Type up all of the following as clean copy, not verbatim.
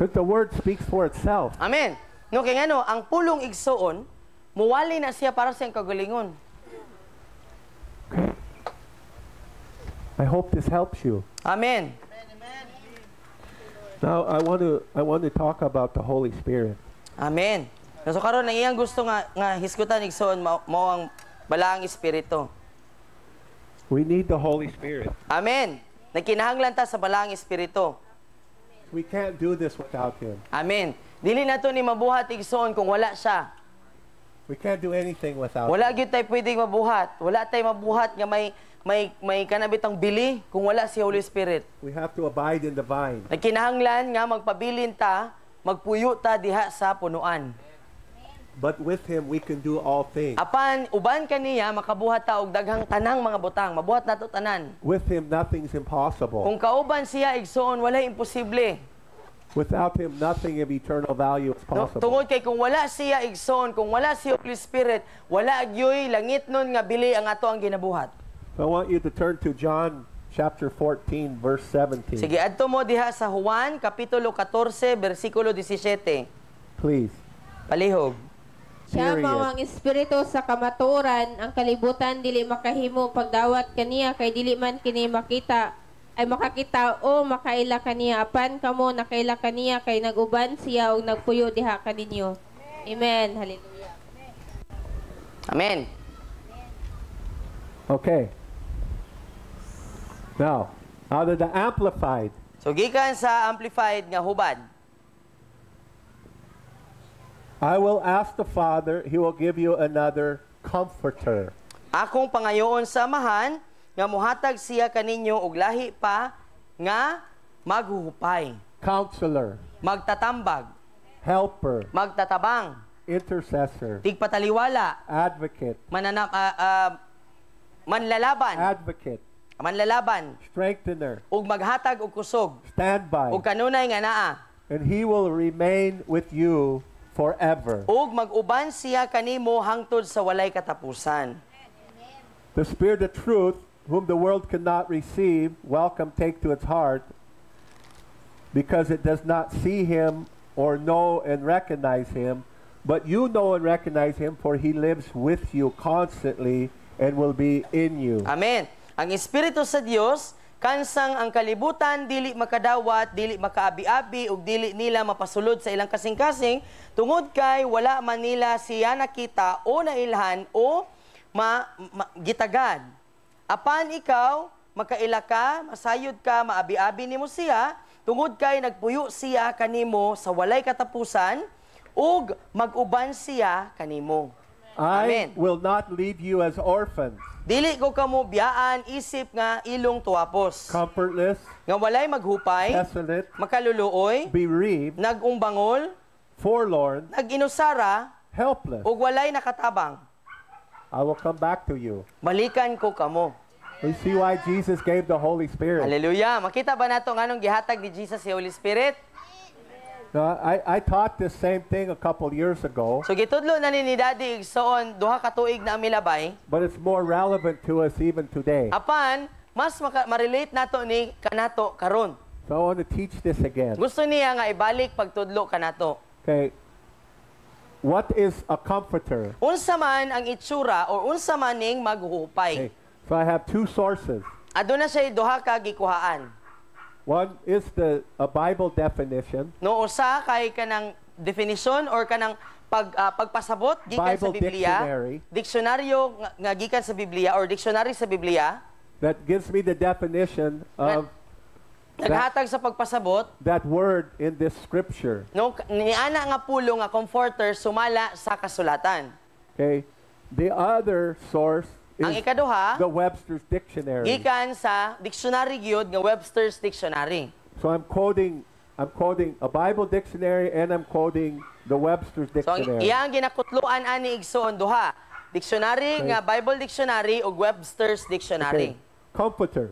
Because the word speaks for itself. Amen. No, kaya ano, ang pulong igsoon, muwali na siya para sa iyang kagalingon. Okay. I hope this helps you. Amen. Now I want to talk about the Holy Spirit. Amen. So karon ang iyang gusto nga hisgutan igsoon mao ang balaang espiritu. We need the Holy Spirit. Amen. Nagkinahanglan ta sa balaang espiritu. We can't do this without Him. Amen. Dili nato ni mabuhat igsoon kung wala siya. We can't do anything without Wala Him. gyud tay pwedeng mabuhat. Wala tay mabuhat nga may kanabitang bili kung wala si Holy Spirit. We have to abide in the vine. Nagkinahanglan nga magpabilin ta, magpuyo ta diha sa punuan. But with Him, we can do all things. Apan uban kaniya makabuhat ta og daghang tanang mga butang, mabuhat nato tanan. With Him, nothing's impossible. Kung kauban siya igsoon, wala imposible. Without Him, nothing of eternal value is No, possible. tungod kay kung wala siya igsoon, kung wala si Holy Spirit, wala gyoy langit nun nga bili ang ato ang ginabuhat. So I want you to turn to John chapter 14, verse 17. Sige, adto mo diha sa Juan kapitulo 14 bersikulo 17. Please. Palihog. Siya Period. mao ang espiritu sa kamatuoran, ang kalibutan dili makahimo pagdawat kaniya kay dili man kini makita ay makakita o makaila kaniya apan kamo nakaila kaniya kay naguban siya og nagpuyo diha kaninyo. Amen. Hallelujah. Amen. Okay. Now, out of the Amplified, So gikan sa amplified nga hubad. I will ask the Father, He will give you another comforter. Akong pangayoon sa amahan nga muhatag siya kaninyo og lahi pa nga maghuhupay, Counselor, magtatambag, helper, magtatabang, intercessor, tigpataliwala, advocate, manlalaban, strengthener, ug maghatag og kusog, standby, ug kanunay nga naa, and He will remain with you forever. ug mag-uban siya kanimo hangtod sa walay katapusan. The Spirit of truth, whom the world cannot receive, welcome take to its heart, because it does not see Him or know and recognize Him, but you know and recognize Him, for He lives with you constantly and will be in you. Amen. Ang Espiritu sa Dios kansang ang kalibutan dili makadawat, dili makaabi-abi ug dili nila mapasulod sa ilang kasing-kasing tungod kay wala man nila siya nakita o nailhan o gitagad. Apan ikaw makaila ka, masayod ka, maabi-abi nimo siya tungod kay nagpuyo siya kanimo sa walay katapusan ug mag-uban siya kanimo. Amen. I will not leave you as orphans, Dili ko kamo biyaan isip nga ilong tuwapos. comfortless, Nga walay maghupay, desolate, makaluluoy, bereaved, nagumbangol, forlorn, naginusara, helpless. ug walay nakatabang. I will come back to you. Balikan ko kamo. We see why Jesus gave the Holy Spirit. Hallelujah. Makita ba nato nganong gihatag ni Jesus si Holy Spirit? Now, I taught this same thing a couple years ago, So gitudlo na ni Daddy igsoon duha ka tuig na ang milabay. but it's more relevant to us even today. Apan mas ma-relate nato ni kanato karon. So I want to teach this again. Gusto niya nga ibalik pagtudlo kanato. Okay. What is a comforter? Unsa man ang itsura o unsa man ning maghuhupay. Okay. So I have two sources. Aduna siya duha ka gikuhaan. One is a Bible definition, No usa kay kanang definition or kanang pagpasabot gikan sa Bible Biblia, dictionary. diksyonaryo nga gikan sa Biblia or dictionary sa Biblia, that gives me the definition of naghatag sa pagpasabot. that word in this scripture. No niana nga pulo nga comforter sumala sa kasulatan. Okay. The other source Ang is ikaduha the Webster's Dictionary. gikan sa dictionary gyud nga Webster's Dictionary. So I'm quoting a Bible dictionary and I'm quoting the Webster's So ang Dictionary. iyang ginakutluan ani igsoon duha. Dictionary Okay. nga Bible Dictionary ug Webster's Dictionary. Okay. Comforter.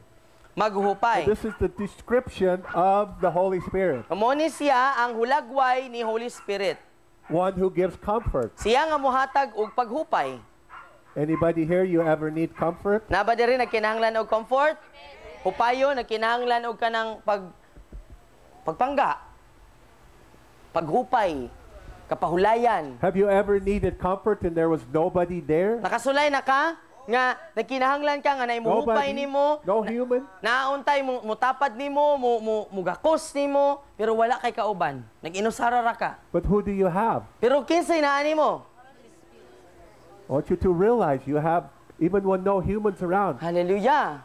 Maghuhupay. This is the description of the Holy Spirit. Amo ni siya ang hulagway ni Holy Spirit. One who gives comfort. Siya nga mohatag og paghupay. Anybody here, you ever need comfort? Naba diri nagkinahanglan og comfort? Hupayo nagkinahanglan og kanang pagpangga. paghupay, kapahulayan. Have you ever needed comfort and there was nobody there? Nakasulay na ka nga nagkinahanglan ka nga naimuhupay nimo, No human? naaontay mo mutapad nimo, mugakos nimo, pero wala kay kauban. Nag-inusara ra ka. But who do you have? Pero kinsay naa nimo? I want you to realize you have, even when no humans around, Hallelujah.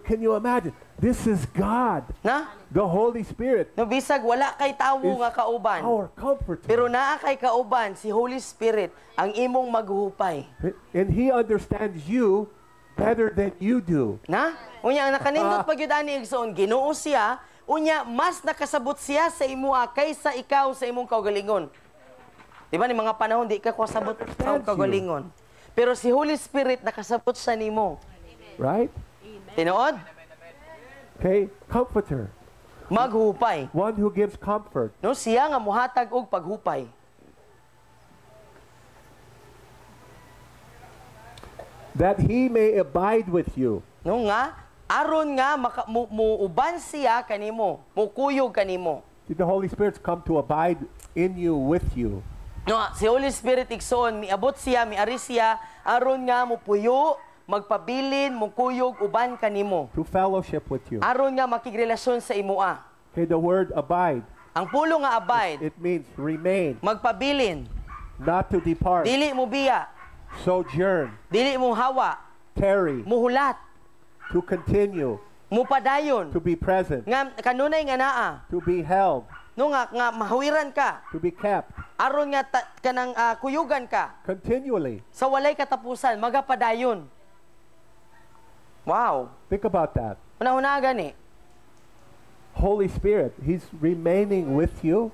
can you imagine? This is God, Na? the Holy Spirit, No bisag wala kay tawo is nga kauban. our comforter. Pero naa kay kauban si Holy Spirit ang imong maghupay. And He understands you better than you do. Na? Unya ang nakanindot pag yun ani igsoon, Ginoo siya, unya mas nakasabot siya sa imo kaysa ikaw sa imong kaugalingon. Di ba ni mga panahon di ka kasabot sa kaugalingon. Pero si Holy Spirit nakasabot sa nimo. Right? Tinuod? Okay? Comforter. Maghupay. One who gives comfort. No, siya nga muhatag og paghupay. That He may abide with you. No nga, aron nga muuban siya kanimo, mukuyog kanimo. See, the Holy Spirit's come to abide in you, with you. No, si Holy Spirit igsoon, miabot siya, miari siya, aron nga mupuyo, magpabilin, mukuyog, uban kanimo. To fellowship with you. Aron nga makigrelasyon sa imoa. Okay, the word abide, Ang pulo nga abide, it means remain, magpabilin, not to depart, dili mo biya, sojourn, dili mo hawa, tarry, muhulat, to continue, mupadayon, to be present, nga kanunay nga naa, to be held, no nga mahawiran ka, to be kept, aron nga kanang kuyugan ka, continually. sa walay katapusan, magapadayon. Wow. Think about that. Una-una gani. Holy Spirit, He's remaining with you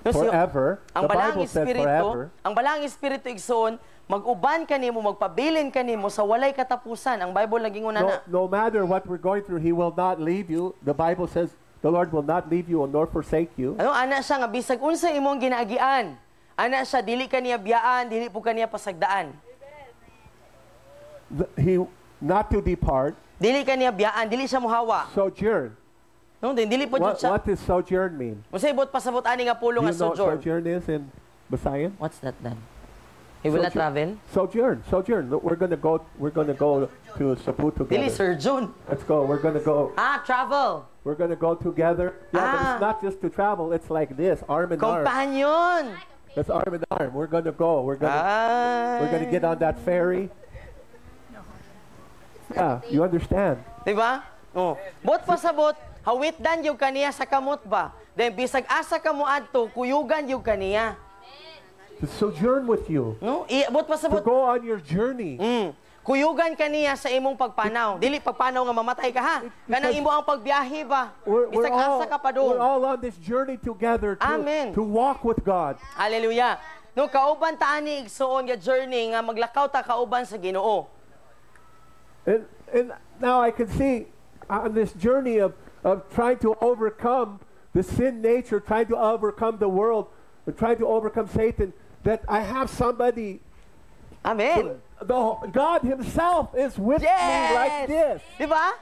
No, si- forever. Ang The balang Bible says espiritu, forever. ang balang espiritu igsoon, mag-uban kanimo, magpabilin kanimo sa walay katapusan. Ang Bible naging una na. No matter what we're going through, He will not leave you. The Bible says the Lord will not leave you nor forsake you. Ano ana siya nga bisag unsa imong ginaagian. Ana siya dili kaniya biyaan, dili po kaniya pasagdaan. He not to depart, Dili kaniya biyaan, dili siya mohawa. sojourn. No, dili po jud siya. What does sojourn mean? Unsay ibot pasabot ani nga pulo Do nga you know what sojourn. sojourn is in Visayan? What's that then? He will not travel? Sojourn. Look, we're gonna go to Cebu Dili together. surgeon. Let's go. We're gonna go. Travel. We're gonna go together. Yeah, but Ah. it's not just to travel. It's like this, arm in arm. Companion. That's arm in arm. We're gonna go. We're gonna get on that ferry. Yeah, you understand? Diba? Oh. Bot pasabot, hawitdan yung kaniya sa kamot ba? Then bisag asa ka mo adto, kuyugan yung kaniya. To sojourn with you. No? Bot To pasabot, go on your journey. kuyugan kaniya sa imong pagpanaw. Dili pagpanaw nga mamatay ka ha. Kanang imo ang pagbiyahe ba? Bisag asa ka pa We're doon. all on this journey together Amen. to walk with God. Hallelujah. No, kauban ta ani igsuon nga journey nga maglakaw ta kauban sa Ginoo. And now I can see on this journey of trying to overcome the sin nature, trying to overcome the world, trying to overcome Satan, that I have somebody, Amen. God Himself is with me like this. Diba?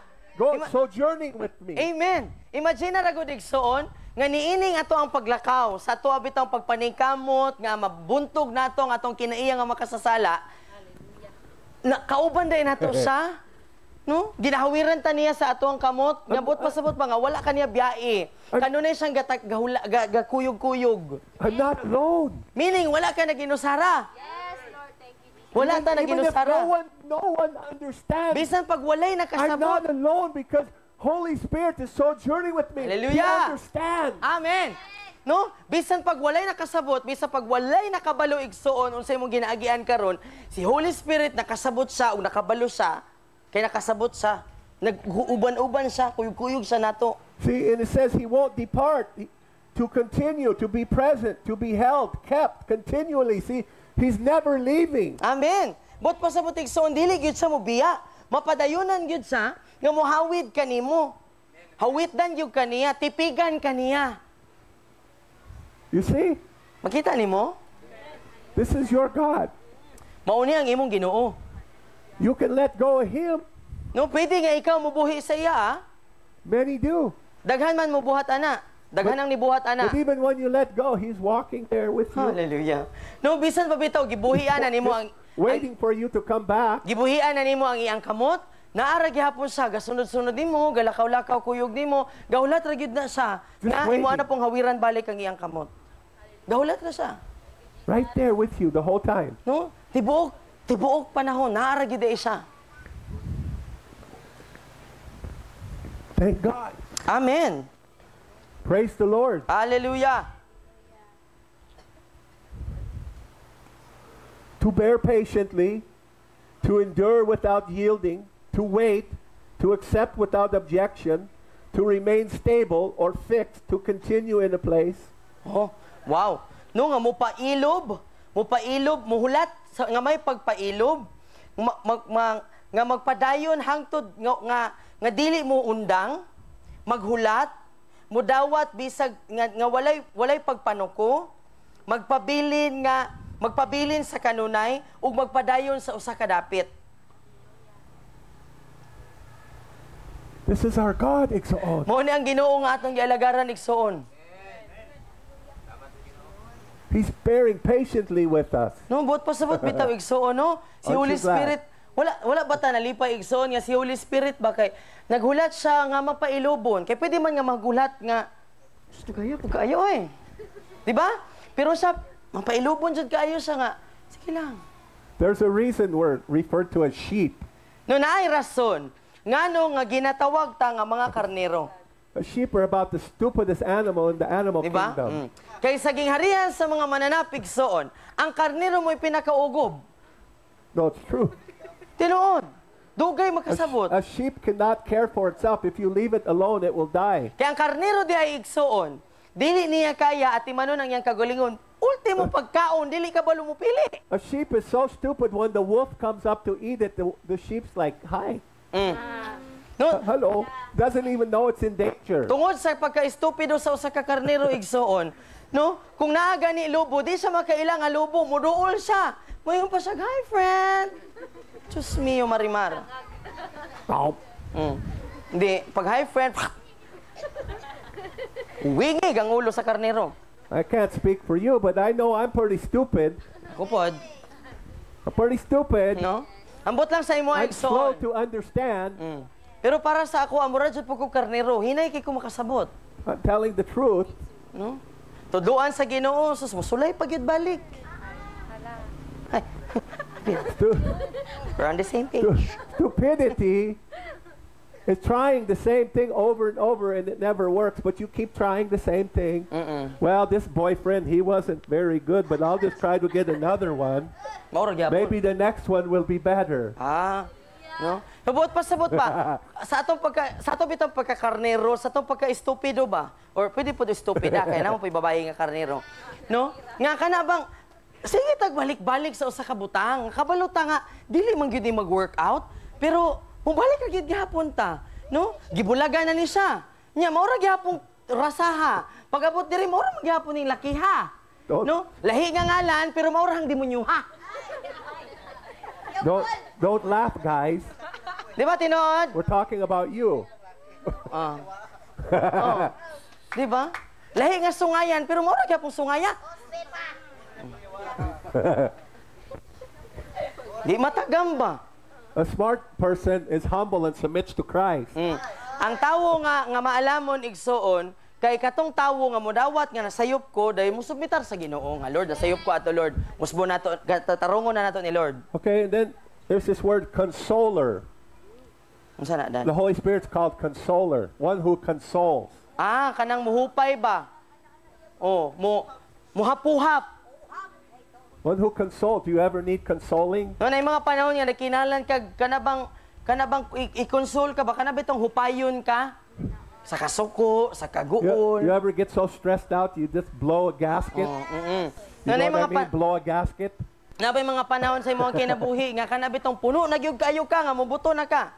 Sojourning with me. Amen. Imagine na ragod igsuon nga niining ato ang paglakaw sa ato abitang pagpaningkamot nga mabuntog nato ang atong kinaiya nga makasasala. Na kauban day nato sa no? Ginahawiran ta niya sa ato ang kamot. Ngabot pasabot ba nga wala kaniya biyae. Kanunay siyang gakuyog-kuyog. I'm not alone. Meaning wala ka naginusara. Wala ta Even if naginusara. no one understands. Bisan pag walay I'm nakasabot. not alone because Holy Spirit is sojourning with me. He Hallelujah. understands. Amen. No? Bisan pag walay nakasabot, bisan pag walay nakabalo igsoon unsay imong ginaagian karon, si Holy Spirit nakasabot siya ug nakabalo siya, kay nakasabot siya, nag-uban-uban siya, kuyog-kuyog siya nato. See, and it says He won't depart. To continue, to be present, to be held, kept continually. See, He's never leaving. Amen. Bot pa sa butig igsoon dili gyud sa mo biya. Mapadayunan gyud sa nga mohawid kanimo. Hawitdan gyud kaniya, tipigan kaniya. You see, Makita nimo? this is your God. Mao ni ang imong Ginoo. You can let go of Him. No, pwede nga ikaw mubuhi sa iya. Many do. Daghan man mubuhat ana. Daghan ang nibuhat ana. But even when you let go, He's walking there with you, Hallelujah. No, bisan pa bitaw gibuhian na nimo ang waiting for you to come back. gibuhian na nimo ang iyang kamot. Naara gihapon siya, gasunod-sunod nimo, galakaw-lakaw kuyog nimo, gahulat ra gyud na siya. Just Nga imo waiting. ana pong hawiran balik ang iyang kamot. Gahulat na siya. Right there with you the whole time. No? Tibuok panahon, naara gyud siya. Thank God. Amen. Praise the Lord. Hallelujah. To bear patiently, to endure without yielding, to wait, to accept without objection, to remain stable or fixed, to continue in a place. Oh, wow. No nga mupailob, muhulat nga may pagpailob, nga magpadayon hangtod nga dili mo undang, maghulat, mudawat bisag nga walay pagpanuko, magpabilin sa kanunay ug magpadayon sa usa ka dapit. This is our God, Igsoon. Mao ni ang Ginoo nga atong gialagaran igsoon. He's bearing patiently with us. No, buot pasabot bitaw igsoon no. Si Aren't Holy you glad? Spirit wala ba ta nalipay igsoon nga si Holy Spirit ba kay naghulat siya nga mapailubon. Kay pwede man nga maghulat nga gusto kayo pagkaayo eh. Di ba? Pero siya mapailubon jud kaayo siya nga. Sige lang. There's a reason we're referred to as sheep. No naay rason ngano nga ginatawag ta nga mga karnero. A sheep are about the stupidest animal in the animal Di ba? kingdom. Kay sa gingharian sa mga mananapig soon, ang karnero mo'y pinakaugob. No, it's true. Tinuod. Dugay A makasabot. sheep cannot care for itself. If you leave it alone, it will die. Kaya ang karnero di ay igsoon, dili niya kaya at imanon ang iyang kagalingon. Ultimo pagkaon, dili ka ba lumupili? A sheep is so stupid when the wolf comes up to eat it, the sheep's like, hi. No, Hello. Doesn't even know it's in danger. tungod sa pagka-estupido sa usa ka karnero igsoon, no? Kung naa gani lobo, di siya makailang nga lobo, muduol siya. Moingon pa siya, hi friend. Diyos mio, Marimar. Ow. Hindi, pag hi friend, wingig ang ulo sa karnero. I can't speak for you, but I know I'm pretty stupid. Ako pod, I'm pretty stupid. no? Ambot lang sa imo I'm slow igsoon. to understand. Pero para sa ako, amura jud po ko karnero, hinay kay ko makasabot. I'm telling the truth. No? Tuduan sa Ginoo, sus musulay pag yun balik. Ay, Stu- we're on the same page. Stupidity is trying the same thing over and over and it never works, but you keep trying the same thing. Well, this boyfriend, he wasn't very good, but I'll just try to get another one. Maura gyapon. Maybe the next one will be better. Ah, no? Sabot pa sa atong bitong pagkakarnero, sa atong pagka-estupido ba? Or pwede po estupida kaya namo pa babae nga karnero. No? Nga kana bang sige tagbalik-balik sa usa ka butang. Kabaluta nga dili man gyud ni mag-workout, pero mubalik ra gyud gihapon ta, no? Gibulaga na ni siya. Nya maura gihapon rasaha. Pag-abot diri maura man gihapon ning lakiha. Don't- No? Lahi nga ngalan pero maura hang demonyoha. Don't laugh, guys. Di ba tinod? We're talking about you. Ah. Oh. Di ba? Lahi nga sungayan, pero maura gyapon sungaya. Di matagam ba? A smart person is humble and submits to Christ. Ang tawo nga maalamon igsoon kay katong tawo nga modawat nga nasayop ko dahil mo submitar sa Ginoo nga Lord, nasayop ko ato Lord. Musbo nato tatarungon na nato ni Lord. Okay, and then there's this word consoler. Unsa na dan? The Holy Spirit's called consoler, one who consoles. Ah, kanang muhupay ba? Oh, muhapuhap. One who consoles. Do you ever need consoling? No na mga panahon nga nakinalan kag kanabang i-console ka ba kana bitong hupayon ka sa kasuko, sa You kaguon. ever get so stressed out you just blow a gasket? Oh, You No na know what I mean? Blow a gasket? Nabay mga panahon sa imong kinabuhi nga kana bitong puno nagyug kayo ka nga mubuto na ka.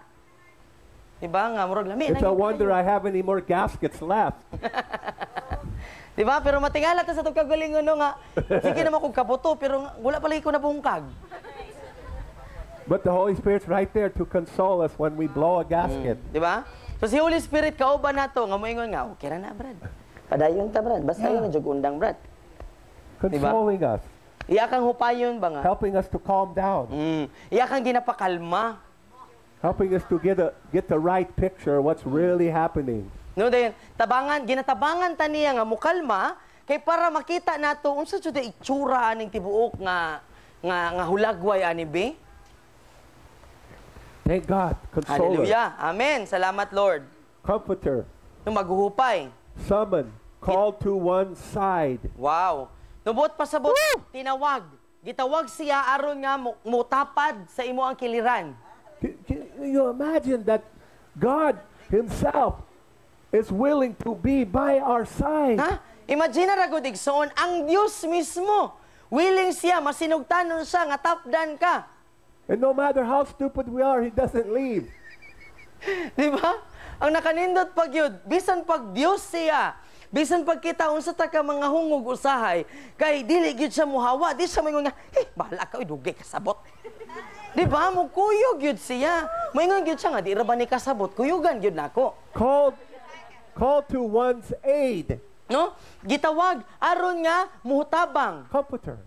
Diba nga murag lami It's a wonder I have any more gaskets left. Diba? Pero matingala ta sa itong kagalingon no nga. Sige naman kong kabuto, pero nga, wala pala ko na bungkag. But the Holy Spirit's right there to console us when we blow a gasket. Diba? So si Holy Spirit, kauban na to, nga moingon nga, okay ra na, Brad. Padayon ta, Brad. Basta yun, jug undang, Brad. Consoling us, Iya kang hupayon ba nga? helping us to calm down, Iya kang ginapakalma. helping us to get the right picture of what's really happening. No, then, ginatabangan ta niya nga mukalma, kay para makita nato unsa jud ang itsura aning tibuok nga hulagway ani be. Thank God, consoler, Hallelujah. Amen. Salamat, Lord. comforter, No maghuhupay. summon, called to one side. Wow. Nubot pasabot, tinawag. Gitawag siya aron nga mutapad sa imo ang kiliran. Can you imagine that God Himself is willing to be by our side? Ha? Imagine ra gud igsoon ang Dios mismo. Willing siya masinugtanon siya nga tapdan ka. And no matter how stupid we are, He doesn't leave. Di ba? Ang nakanindot pag yun, bisan pag Dios siya, bisan pag kita unsa ta ka mga hungog usahay, kay dili gyud siya muhawa, di siya moingon nga, bahala ka, dugay kasabot. Di ba? Mo kuyog gyud siya. Moingon gyud siya nga, di ra ba ni kasabot, kuyugan gyud nako. Called to one's aid. No? Gitawag aron nga muhutabang, Comforter.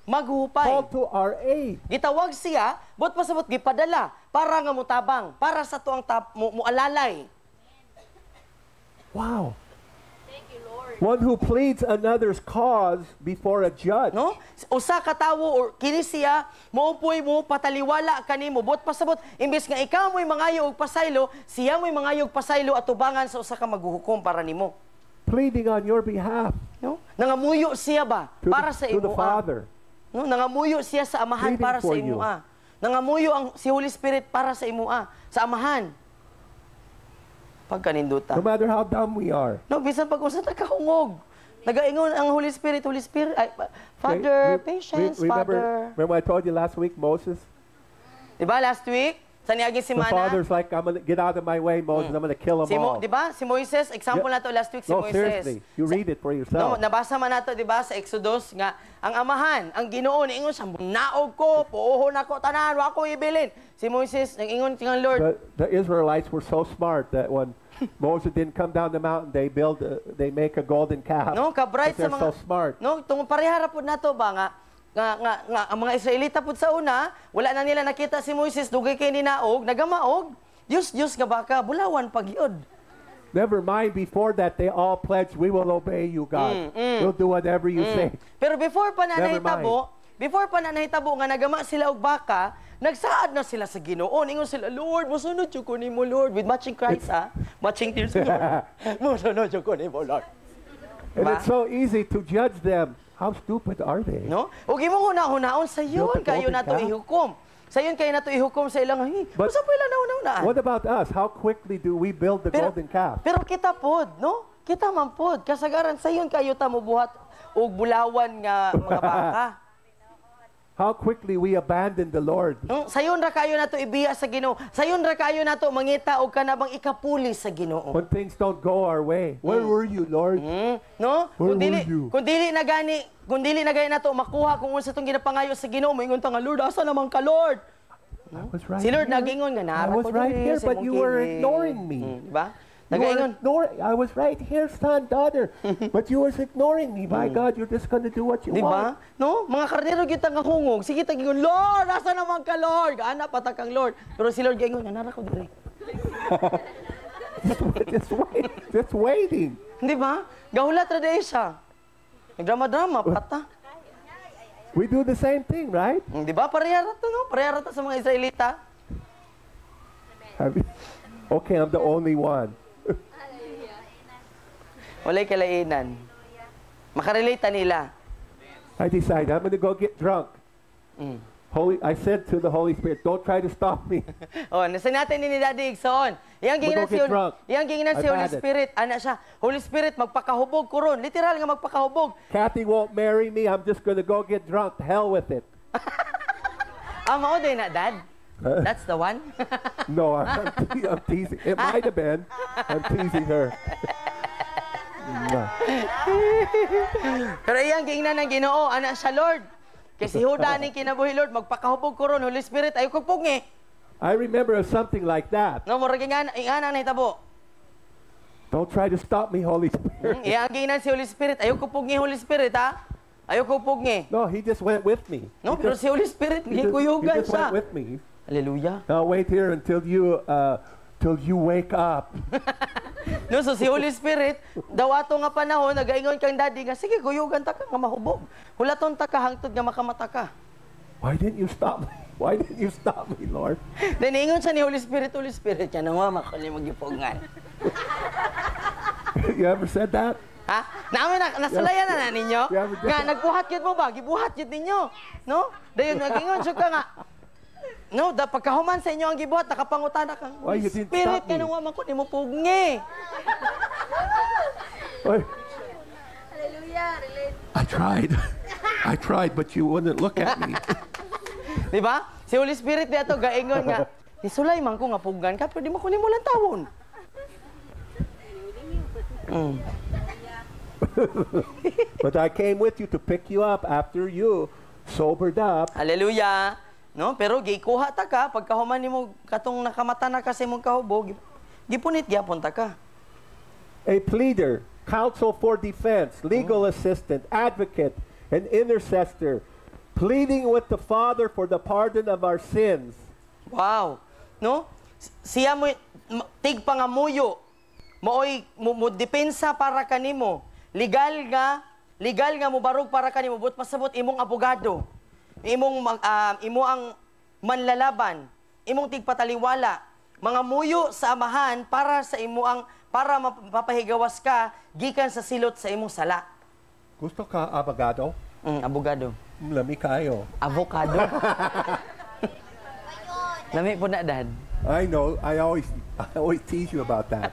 maghupay. Called to our aid. Gitawag siya, bot pasabot gipadala para nga mutabang, para sa tuang mualalay. Wow. One who pleads another's cause before a judge. No? Usa ka tawo or kini siya maupoy mo pataliwala kanimo bot pasabot imbes nga ikaw mo'y mangayo og pasaylo, siya mo'y mangayo og pasaylo at tubangan sa usa ka maghuhukom para nimo. Pleading on your behalf No? Nangamuyo siya ba para sa to the imo? Father. No, nangamuyo siya sa amahan Pleading para for sa imo. you. Nangamuyo ang si Holy Spirit para sa imo sa amahan. Pagkaninduta. No matter how dumb we are. No, bisan pag unsa ta kahungog. Nagaingon ang Holy Spirit, ay, Father, patience, Father. Remember I told you last week, Moses? Diba last week? Sa niaging The simana? Father's like, I'm going to get out of my way, Moses. I'm going to kill them all. Diba? Si Moises, example nato last week si No, Moises. seriously. You read it for No, yourself. nabasa man nato, diba, sa Exodus, nga, ang amahan, ang Ginoo, ingon siya, naog ko, puuhon ako, tanan, wa ko ibilin. Si Moises, nang ingon kang Lord, The Israelites were so smart that when Moses didn't come down the mountain, they make a golden calf. no, kabright They're sa mga, so smart. no, tungod parehara po nato ba, nga, ang mga Israelita po sa una, wala na nila nakita si Moises, dugay kay ninaog, nagamaog, Diyos nga baka, bulawan pagyod. Never mind, before that, they all pledged, we will obey you, God. We'll do whatever you say. Pero before pa na Never nahitabo nga nagama sila og baka, nagsaad na sila sa Ginoo. Ingon sila, Lord, mosunod jud ko nimo, Lord, with matching cries, matching tears, Lord. Mosunod jud ko nimo, Lord. And Ba? it's so easy to judge them. How stupid are they? No? Ug imong huna-hunaon sa yun Guilty, kayo guilty nato ka? ihukom. Sa yun kayo nato ihukom sa ilang, But usa pa ilang nauna-unaan. What about us? How quickly do we build the golden calf? Pero kita pod, no? Kita man pod. Kasagaran sa yun kayo ta mobuhat og bulawan nga mga baka. How quickly we abandon the Lord. No? Sayon ra kayo nato ibiya sa Ginoo. Sayon ra kayo nato mangita og kanabang ikapuli sa Ginoo. When things don't go our way. Where were you, Lord? No? Where were you? Kung dili na gani nato makuha kung unsa tong ginapangayo sa Ginoo, moingon ta nga Lord, asa naman ka Lord? I was right Si Lord here. nagingon nga I nara was ko right diri here, sa but imong you were kiling. ignoring me. Diba? You were Nagaingon. I was right here, son, daughter. But you was ignoring me. My God, you're just going to do what you Di want. ba? No? Mga karnero gyud nga hungog. Sige ta gingon, Lord, asa naman ka Lord? Gaana pa ta kang Lord. Pero si Lord gingon, nara ko diri. Just waiting. Di ba? Gahulat ra day siya. Nagdrama-drama pata. We do the same thing, right? Di ba? Pareha ra to, no? Pareha ra to sa mga Israelita. Okay, I'm the only one. Walay kalainan. Makarelate nila. I decided I'm going to go get drunk. I said to the Holy Spirit, don't try to stop me. Oh, nasa natin ni Daddy Igsoon. Iyang ginginan We'll go get drunk. si I've Holy had it. Spirit. Ana siya, Holy Spirit, magpakahubog ko ron. Literal nga magpakahubog. Kathy won't marry me. I'm just going to go get drunk. Hell with it. Mao din na, Dad. That's the one. No, I'm teasing. It might have been. I'm teasing her. Pero iyang giingnan ng Ginoo, ana siya, Lord. Kasi huda ni kinabuhi, Lord, magpakahubog ko ron. Holy Spirit, ayaw ko pungi. I remember of something like that. No, murag ingana nahitabo. Don't try to stop me, Holy Spirit. Iaginan si Holy Spirit. Ayoko pugni Holy Spirit, ha? Ayoko pugni. No, he just went with me. No, pero si Holy Spirit, He gikuyugan just went siya. with me. Hallelujah. Now wait here until you wake up. No, so si Holy Spirit, daw ato nga panahon, nagaingon kang daddy nga, sige, kuyugan ta ka, nga mahubog. Hulaton ta ka, hangtod nga makamata ka. Why didn't you stop me? Why didn't you stop me, Lord? Then, ingon siya ni Holy Spirit, yan ang mga makuli magipungan. You ever said that? Ha? Namin nasulayan na ninyo? Yeah, we did. Nga, nagbuhat yun mo ba? Gibuhat yun ninyo. No? Dayon, nag-ingon siya ka nga. No, pagkahuman sa inyo ang gibuhat, nakapangutana ka. Why you didn't Spirit, stop me? ka nang waman ko, ni mo pugni. Oy, Hallelujah. I tried, but you wouldn't look at me. Di ba? Si Holy Spirit dito, gaingon nga, isulay man ko nga pugan ka, pero di mo kunin mo lang tawon. But I came with you to pick you up after you sobered up. Hallelujah. No, pero gikuha ta ka pagkahuman nimo katong nakamata na kasi mong kahubog, gipunit gyapon ta ka. A pleader, counsel for defense, legal assistant, advocate, and intercessor, pleading with the Father for the pardon of our sins. Wow. No? Siya mo tigpangamuyo. Mooy mo depensa para kanimo. Legal nga mo barog para kanimo but pasabot imong abogado. Imo ang manlalaban, imong tigpataliwala, mga muyo sa amahan para sa imo ang para mapahigawas ka gikan sa silot sa imong sala. Gusto ka abogado? Abogado. Lami kayo. Avocado. Lami po na, Dad. I know. I always tease you about that.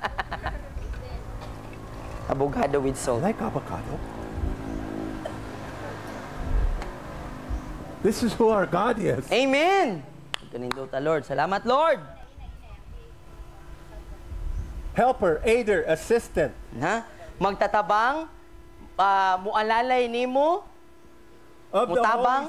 Abogado with I salt. like avocado. This is who our God is. Amen. Kanindo ta, Lord. Salamat, Lord. Helper, aider, assistant. Ha? Magtatabang, mualalay nimo, Of the Mutabang.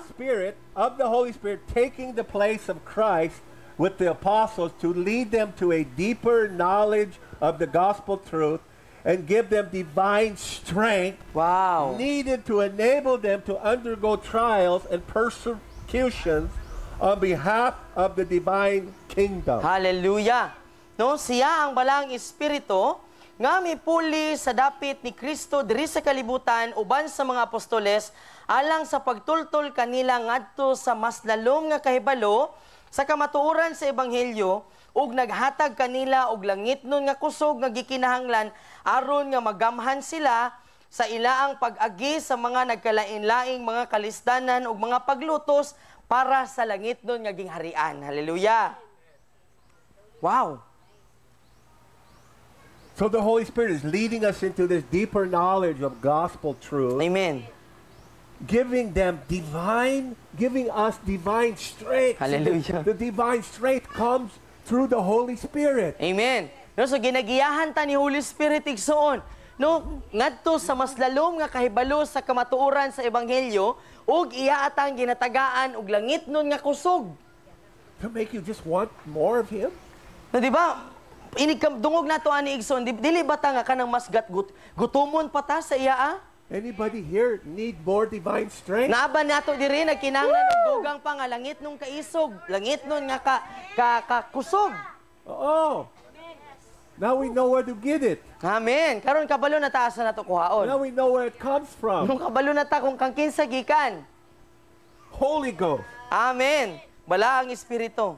Holy Spirit, taking the place of Christ with the apostles to lead them to a deeper knowledge of the gospel truth and give them divine strength wow. needed to enable them to undergo trials and persecutions on behalf of the divine kingdom. Hallelujah. No, siya ang balang espiritu nga mipuli sa dapit ni Kristo diri sa kalibutan uban sa mga apostoles alang sa pagtultol kanila ngadto sa mas lalom nga kahibalo sa kamatuoran sa ebanghelyo ug naghatag kanila og langitnon nga kusog nga gikinahanglan aron nga magamhan sila sa ilaang pag-agi sa mga nagkalain-laing mga kalisdanan ug mga paglutos para sa langitnon nga gingharian. Hallelujah. Wow. So the Holy Spirit is leading us into this deeper knowledge of gospel truth, Amen. giving us divine strength. Hallelujah. The divine strength comes through the Holy Spirit. Amen. No, so ginagiyahan ta ni Holy Spirit igsoon. No, ngadto sa mas lalom nga kahibalo sa kamatuoran sa ebanghelyo ug iya atang ginatagaan og langit nun nga kusog. To make you just want more of Him. No, di ba? Dungog na to ani igsoon, dili ba ta nga kanang mas gutumon pa ta sa iya Anybody here need more divine strength? Naaban nato diri nagkinahanglan og dugang pa nga langit nung kaisog, langit nun nga kusog. Oh. Now we know where to get it. Amen. Karon kabalo na taas na nato kuhaon. Now we know where it comes from. Nung kabalo na ta kung kang kinsa gikan. Holy Ghost. Amen. Bala ang espiritu.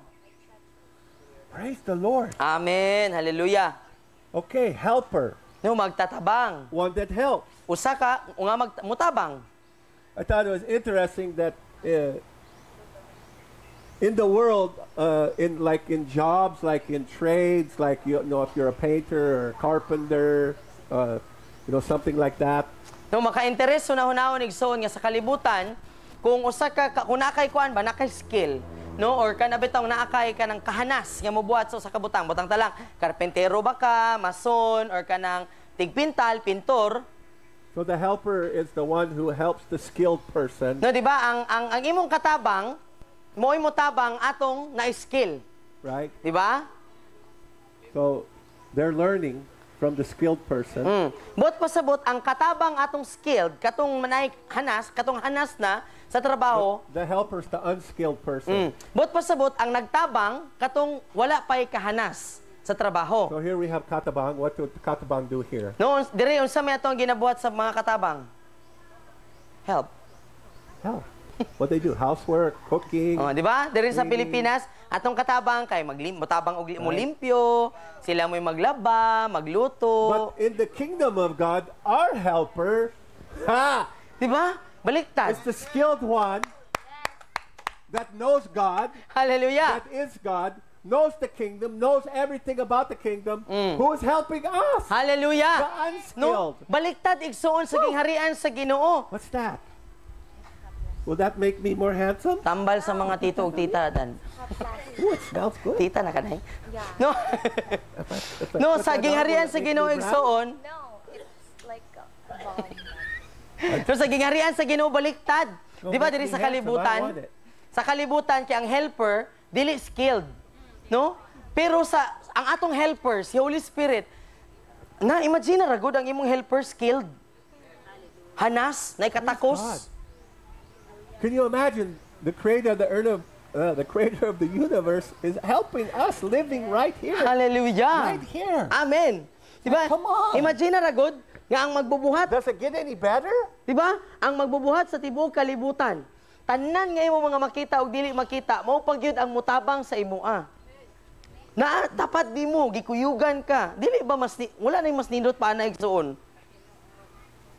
Praise the Lord. Amen. Hallelujah. Okay, helper. No magtatabang. One that helps. Usa ka nga mutabang. I thought it was interesting that in the world, in jobs, like in trades, like if you're a painter or a carpenter, something like that. No maka-interes hunahon igsoon nga sa kalibutan kung usa ka kung nakay kuan ba nakay skill. No, or kanabitaw naakay ka ng kahanas nga mobuhat sa kabutang. Butang talang, karpentero ba ka, mason, or kanang tigpintal, pintor. So the helper is the one who helps the skilled person. No, di ba? Ang imong katabang, mo'y mo tabang atong na-skill. Right? Di ba? So they're learning. from the skilled person. Bot pasabot ang katabang atong skilled, katong manay hanas, katong hanas na sa trabaho. The helper is the unskilled person. Bot pasabot ang nagtabang katong wala pay kahanas sa trabaho. So here we have katabang. What do katabang do here? No, dire unsa may atong ginabuhat sa mga katabang? Help. Help. What they do? Housework, cooking. Oh, di ba? Dire sa Pilipinas, atong katabang kay motabang og mo limpyo, sila mo'y maglaba, magluto. But in the kingdom of God, our helper, Di ba? Baliktad. is the skilled one that knows God, Hallelujah. that is God, knows the kingdom, knows everything about the kingdom, who is helping us. Hallelujah. The unskilled. No, baliktad igsuon sa gingharian sa Ginoo. What's that? Will that make me more handsome? Tambal sa mga tito ug tita dan. Ooh, it smells good. Tita na kanay. No. No, sa gingharian sa Ginoo igsuon. No, it's like a bomb. So sa gingharian sa Ginoo baliktad. No, Di ba make diri me sa handsome. I kalibutan? want it. Sa kalibutan kay ang helper dili skilled. No? Pero sa ang atong helper, si Holy Spirit, na imagine ra gud ang imong helper skilled. Hanas, nay God. katakos. Can you imagine the creator of the creator of the universe is helping us living right here, Hallelujah. right here. Amen. Di ba? Come on. Imagine ra gud nga ang magbubuhat, Does it get any better? di ba? Ang magbubuhat sa tibuok kalibutan. Tanan nga imo mga makita ug dili makita, mao pagyud ang mutabang sa imoa. Na tapat di mo gikuyugan ka. Dili ba wala na mas nindot pa na igsuon.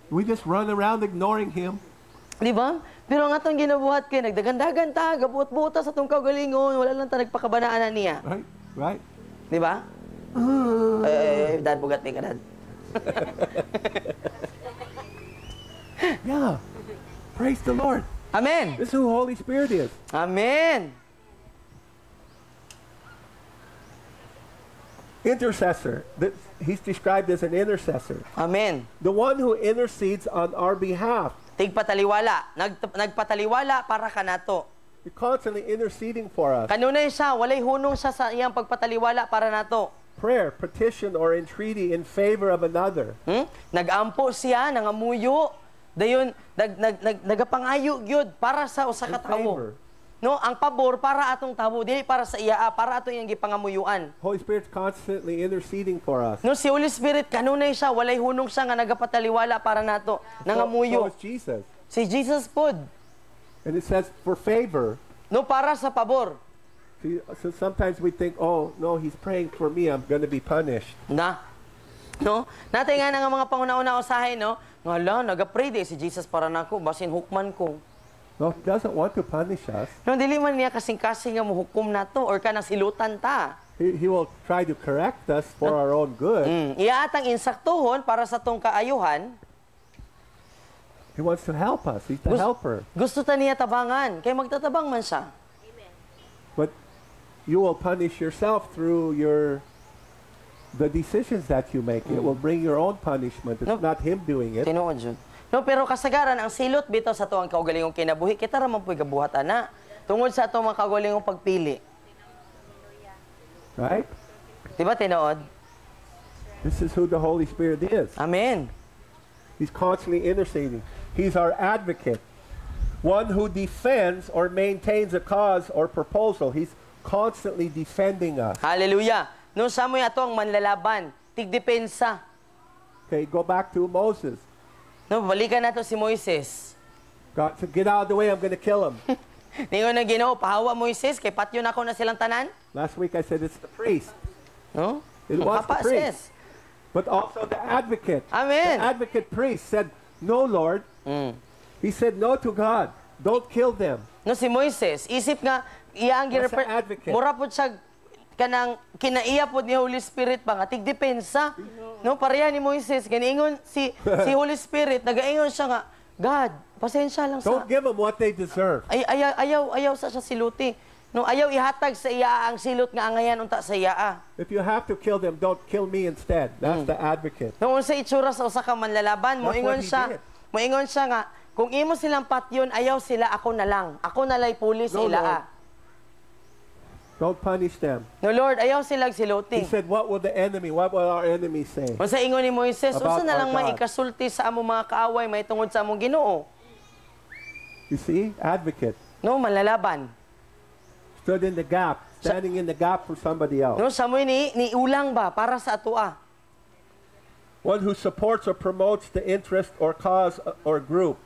We just run around ignoring him. Di ba? Pero ang atong ginabuhat kay nagdagandagan ta, gabuot-buota sa tong kaugalingon, wala lang ta nagpakabanaan niya. Right? Right? Di ba? Dad bugat ni ka dad. Yeah. Praise the Lord. Amen. This is who Holy Spirit is. Amen. Intercessor. He's described as an intercessor. Amen. The one who intercedes on our behalf. Tigpataliwala. Nagpataliwala para kanato. He's constantly interceding for us. Kanunay siya, walay hunong siya sa iyang pagpataliwala para nato. Prayer, petition, or entreaty in favor of another. Nagampo siya, nangamuyo. Dayon, nagapangayo gyud para sa usa ka In tawo. favor. No, ang pabor para atong tawo, dili para sa iya, para ato iyang gipangamuyuan. Holy Spirit's constantly interceding for us. No, si Holy Spirit kanunay siya, walay hunong siya nga nagapataliwala para nato, So nangamuyo. is Jesus. Si Jesus pod. And it says for favor. No, para sa pabor. See, so sometimes we think, oh, no, he's praying for me, I'm going to be punished. Na. No? Natay nga na nga mga panguna-una usahay, no? Ngala, nagapray di si Jesus para nako, basin hukman ko. No, he doesn't want to punish us. No, dili man niya kasing-kasing nga muhukom nato or kanang silutan ta. He will try to correct us for our own good. Iya atang insaktuhon para sa tong kaayuhan. He wants to help us. He's the helper. Gusto ta niya tabangan, kay magtatabang man siya. But you will punish yourself through the decisions that you make. It will bring your own punishment. It's No. not him doing it. Tinuod jud. No, pero kasagaran ang silot bitaw sa tuang kaugalingong kinabuhi, kita ra man puy gabuhat ana. Tungod sa atong mga kaugalingong pagpili. Right? Di ba tinuod? This is who the Holy Spirit is. Amen. He's constantly interceding. He's our advocate. One who defends or maintains a cause or proposal. He's constantly defending us. Hallelujah. No sa moy atong manlalaban, tigdepensa. Okay, go back to Moses. No, balikan nato si Moises. God said, get out of the way, I'm going to kill him. Ningon na Ginoo, pahawa Moises kay patyo na ako na silang tanan. Last week I said it's the priest. No? It was the Hapa, priest. sis. But also the advocate. Amen. The advocate priest said, no, Lord. He said no to God. Don't kill them. No si Moises, isip nga iya ang Was the advocate. mura pud siya kanang kinaiya pod ni Holy Spirit pa nga tigdepensa. No, pareha ni Moises ganingon si Holy Spirit nagaingon siya nga, God, pasensya lang sa Don't give them what they deserve. ayaw sa siya siluti. No, ayaw ihatag sa iya ang silot nga angayan unta sa iya. If you have to kill them, don't kill me instead. That's the advocate. No, unsa itsura sa usa ka manlalaban, That's moingon what he siya. did. Moingon siya nga, kung imo silang patyon, ayaw sila, ako na lang. Ako na lay puli sa No, ilaa. Don't punish them. No Lord, ayaw silang He siluti. said, what will our enemy say? Kung sa ingon ni Moises, About usa na lang our may God. ikasulti sa among mga kaaway, may tungod sa among Ginoo. You see? Advocate. No, malalaban. Stood in the gap. Standing in the gap for somebody else. No, sa mo ni ulang ba para sa atua. One who supports or promotes the interest or cause or group.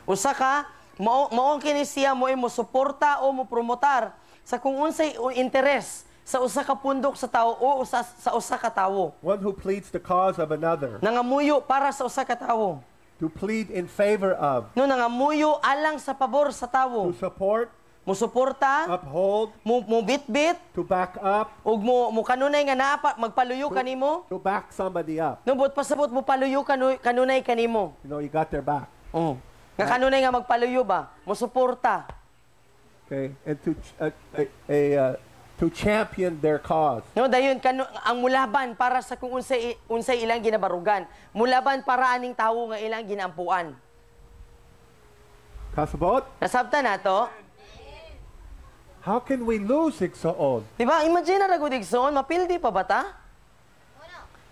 Usa ka mao kini siya mo suporta o mo promotar sa kung unsay interes sa usa ka pundok sa tawo o sa usa ka tawo. One who pleads the cause of another. Nangamuyo para sa usa ka tawo. To plead in favor of. No, nangamuyo alang sa pabor sa tawo. To support, Mo suporta, uphold, mo bitbit, to back up, ug mo kanunay nga naa magpaluyo kanimo. to back somebody up. No, but pasabot mo paluyo kanunay kanimo. You know, you got their back. Nga kanunay nga magpaluyo ba? Mo suporta. Okay? And to champion their cause. No, dayon ang mulaban para sa kung unsay ilang ginabarugan. Mulaban para aning tawo nga ilang ginampuan. Kasabot? Nasabta na to? How can we lose Igsoon? Diba? Imagine na ragod igsoon, mapildi pa ba ta?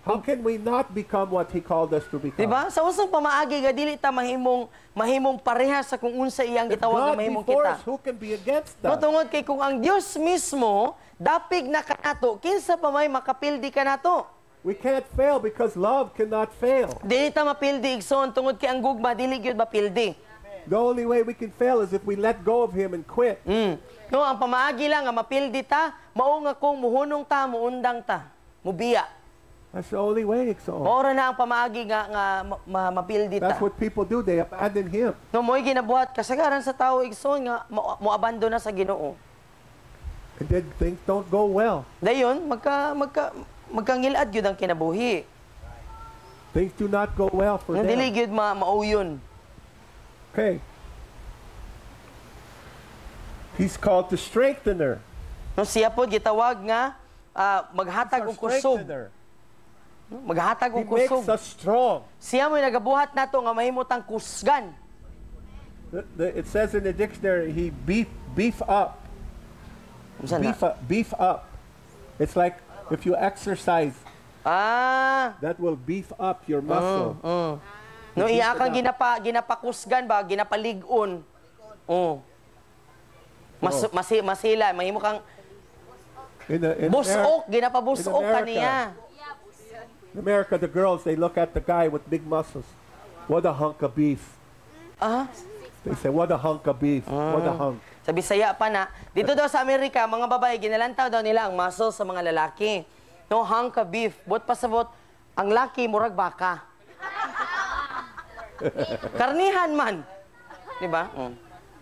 How can we not become what He called us to become? Diba? Sa usang pamaagi ga dili ta mahimong pareha sa kung unsa iyang If gitawag God nga mahimong before kita. us, who can be against No, us? tungod kay kung ang Dios mismo dapig na kanato, kinsa pa may makapildi kanato? We can't fail because love cannot fail. Dili ta mapildi igsoon tungod kay ang gugma dili gyud mapildi. The only way we can fail is if we let go of Him and quit. No, ang pamaagi lang nga mapildi ta, mao nga kung muhunong ta, muundang ta, mubiya. That's the only way, Igsoon. Maora na ang pamaagi nga mapildi ta. That's what people do. They abandon Him. No, mo'y ginabuhat kasagaran sa tao igsoon nga moabandon na sa Ginoo. And then things don't go well. Dayon magkangilad gyud ang kinabuhi. Things do not go well for Nga dili them. gyud mauyon. Okay. He's called the strengthener. No, siya po gitawag nga maghatag og Our kusog. strengthener. Maghatag He og makes kusog. us strong. Siya mo'y nagabuhat nato nga mahimutang kusgan. It says in the dictionary, He beef up. Unsa na? Beef up. It's like if you exercise, that will beef up your muscle. No, iya kang ginapakusgan ba, ginapalig-on. Masila, mahimo kang In busok, ginapabusok in America. kaniya. In America, the girls, they look at the guy with big muscles. What a hunk of beef. They say, what a hunk of beef. What a hunk. Sa Bisaya pa na, dito daw sa Amerika, mga babae, ginalantaw daw nila ang muscle sa mga lalaki. No, hunk of beef. Bot pasabot, ang laki, murag baka. Karnihan man. Diba?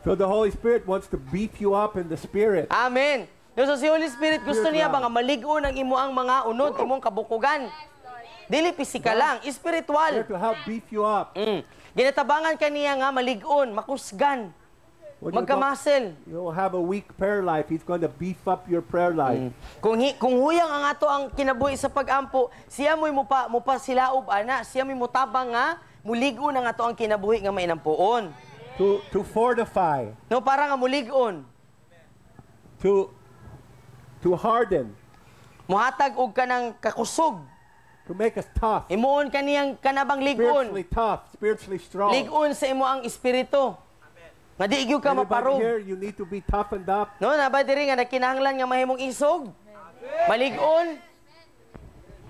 So the Holy Spirit wants to beef you up in the spirit. Amen. So si Holy Spirit gusto niya ba nga malig-on ang imo ang mga unod, imong kabukugan. Dili pisikal lang, There espiritual. to help beef you up. Ginatabangan kaniya nga malig-on, makusgan, When you magkamasel. don't have a weak prayer life, He's going to beef up your prayer life. Kung huyang ang ato ang kinabuhi sa pag-ampo, siya mo'y mupa silaob ana, siya mo'y mutabang nga mulig-on ang ato ang kinabuhi nga mainampuon. To fortify, No, para nga mulig-on. to harden, Muhatag og kanang kakusog. to make us tough, Imuon kaniyang kanabang lig-on. spiritually tough, spiritually strong. Lig-on sa imo ang espiritu. Nga di gyud ka Anybody maparog. here, you need to be toughened up. No, na ba diri nga nagkinahanglan nga mahimong isog? Malig-on.